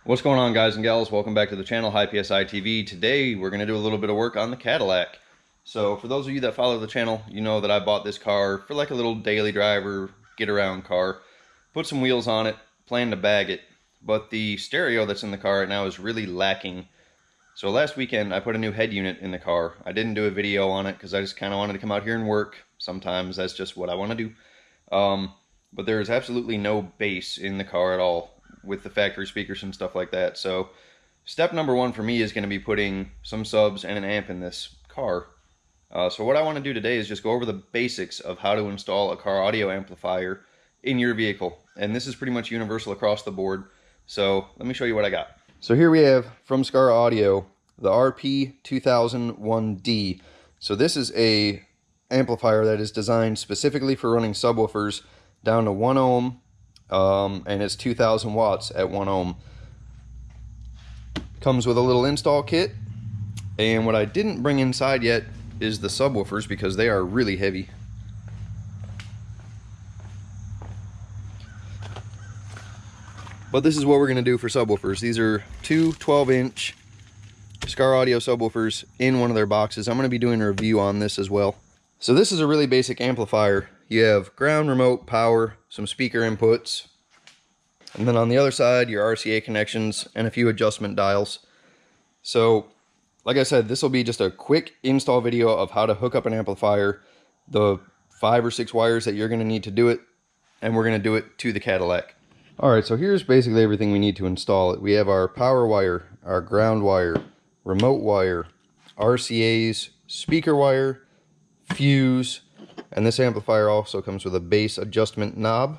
What's going on, guys and gals? Welcome back to the channel, High PSI TV. Today we're going to do a little bit of work on the Cadillac. So for those of you that follow the channel, you know that I bought this car for like a little daily driver, get around car. Put some wheels on it, plan to bag it, but the stereo that's in the car right now is really lacking. So last weekend I put a new head unit in the car. I didn't do a video on it because I just kind of wanted to come out here and work. Sometimes that's just what I want to do. But there is absolutely no bass in the car at all with the factory speakers and stuff like that. So step number one for me is going to be putting some subs and an amp in this car. So what I want to do today is just go over the basics of how to install a car audio amplifier in your vehicle. And this is pretty much universal across the board. So let me show you what I got. So here we have from Scar Audio the RP2001D. So this is a amplifier that is designed specifically for running subwoofers down to 1 ohm, and it's 2000 watts at 1 ohm. Comes with a little install kit, and what I didn't bring inside yet is the subwoofers because they are really heavy. But this is what we're going to do for subwoofers. These are two 12-inch Scar Audio subwoofers in one of their boxes. I'm going to be doing a review on this as well. So this is a really basic amplifier. You have ground, remote, power, some speaker inputs, and then on the other side your RCA connections and a few adjustment dials. So like I said, this will be just a quick install video of how to hook up an amplifier, the 5 or 6 wires that you're going to need to do it, and we're going to do it to the Cadillac. Alright, so here's basically everything we need to install it. We have our power wire, our ground wire, remote wire, RCAs, speaker wire, fuse, and this amplifier also comes with a bass adjustment knob.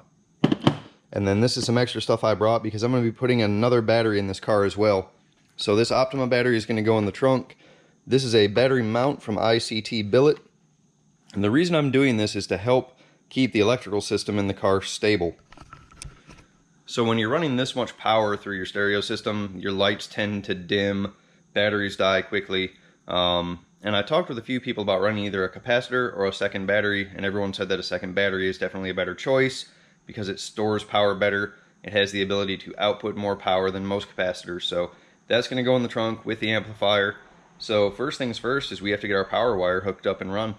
And then this is some extra stuff I brought because I'm going to be putting another battery in this car as well. So this Optima battery is going to go in the trunk. This is a battery mount from ICT Billet. And the reason I'm doing this is to help keep the electrical system in the car stable. So when you're running this much power through your stereo system, your lights tend to dim, batteries die quickly. And I talked with a few people about running either a capacitor or a second battery, and everyone said that a second battery is definitely a better choice because it stores power better. It has the ability to output more power than most capacitors. So that's going to go in the trunk with the amplifier. So first things first is we have to get our power wire hooked up and run.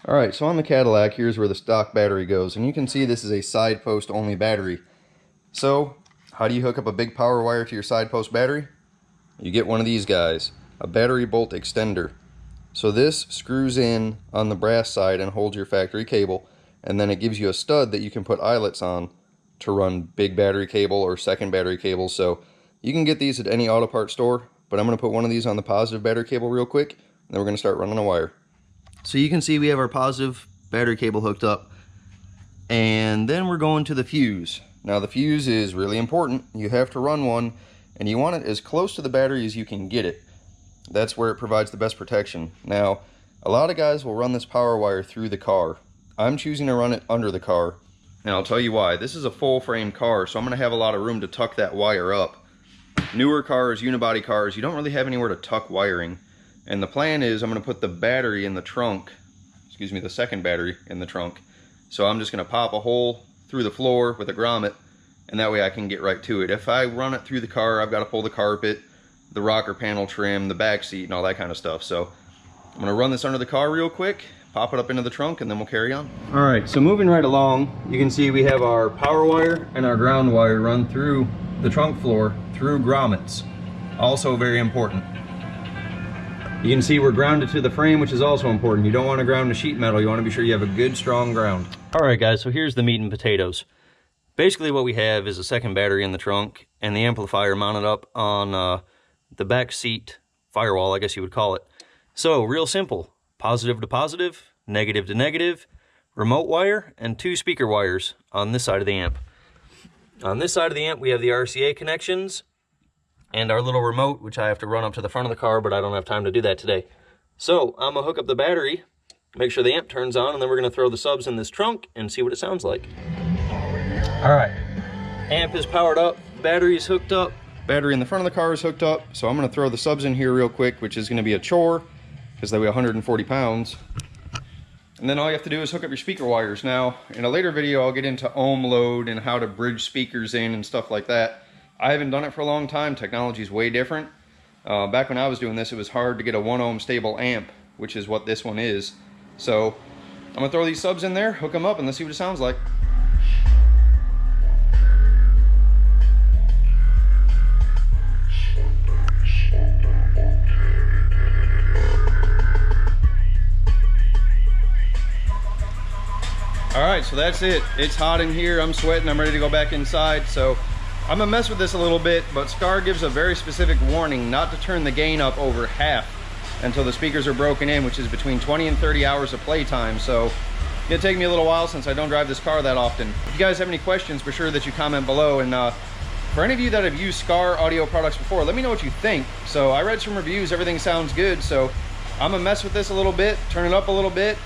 Alright, so on the Cadillac, here's where the stock battery goes. And you can see this is a side post only battery. So how do you hook up a big power wire to your side post battery? You get one of these guys, a battery bolt extender. So this screws in on the brass side and holds your factory cable, and then it gives you a stud that you can put eyelets on to run big battery cable or second battery cable. So you can get these at any auto parts store, but I'm going to put one of these on the positive battery cable real quick, and then we're going to start running a wire. So you can see we have our positive battery cable hooked up, and then we're going to the fuse. Now the fuse is really important. You have to run one, and you want it as close to the battery as you can get it. That's where it provides the best protection. Now, a lot of guys will run this power wire through the car. I'm choosing to run it under the car, and I'll tell you why. This is a full frame car, so I'm going to have a lot of room to tuck that wire up. Newer cars, unibody cars, you don't really have anywhere to tuck wiring. And the plan is I'm going to put the battery in the trunk, excuse me, the second battery in the trunk. So I'm just going to pop a hole through the floor with a grommet, and that way I can get right to it. If I run it through the car, I've got to pull the carpet, the rocker panel trim, the back seat, and all that kind of stuff. So I'm going to run this under the car real quick, pop it up into the trunk, and then we'll carry on. Alright, so moving right along, you can see we have our power wire and our ground wire run through the trunk floor through grommets. Also very important. You can see we're grounded to the frame, which is also important. You don't want to ground the sheet metal. You want to be sure you have a good strong ground. Alright guys, so here's the meat and potatoes. Basically what we have is a second battery in the trunk and the amplifier mounted up on the back seat firewall, I guess you would call it. So real simple, positive to positive, negative to negative, remote wire, and 2 speaker wires on this side of the amp. On this side of the amp we have the RCA connections and our little remote, which I have to run up to the front of the car, but I don't have time to do that today. So I'm going to hook up the battery, make sure the amp turns on, and then we're going to throw the subs in this trunk and see what it sounds like. Alright, amp is powered up, battery is hooked up, battery in the front of the car is hooked up, so I'm going to throw the subs in here real quick, which is going to be a chore because they weigh 140 pounds. And then all you have to do is hook up your speaker wires. Now, in a later video, I'll get into ohm load and how to bridge speakers in and stuff like that. I haven't done it for a long time. Technology is way different. Back when I was doing this, it was hard to get a 1 ohm stable amp, which is what this one is. So I'm gonna throw these subs in there, hook them up, and let's see what it sounds like. All right, so that's it. It's hot in here. I'm sweating. I'm ready to go back inside. So I'm gonna mess with this a little bit, but Scar gives a very specific warning not to turn the gain up over half until the speakers are broken in, which is between 20 and 30 hours of playtime. So it's gonna take me a little while since I don't drive this car that often. If you guys have any questions, be sure that you comment below. And for any of you that have used Scar audio products before, let me know what you think. So I read some reviews, everything sounds good. So I'm gonna mess with this a little bit, turn it up a little bit,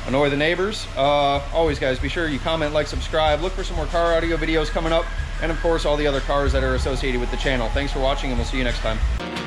annoy the neighbors. Always, guys, be sure you comment, like, subscribe, look for some more car audio videos coming up, and of course all the other cars that are associated with the channel. Thanks for watching, and we'll see you next time.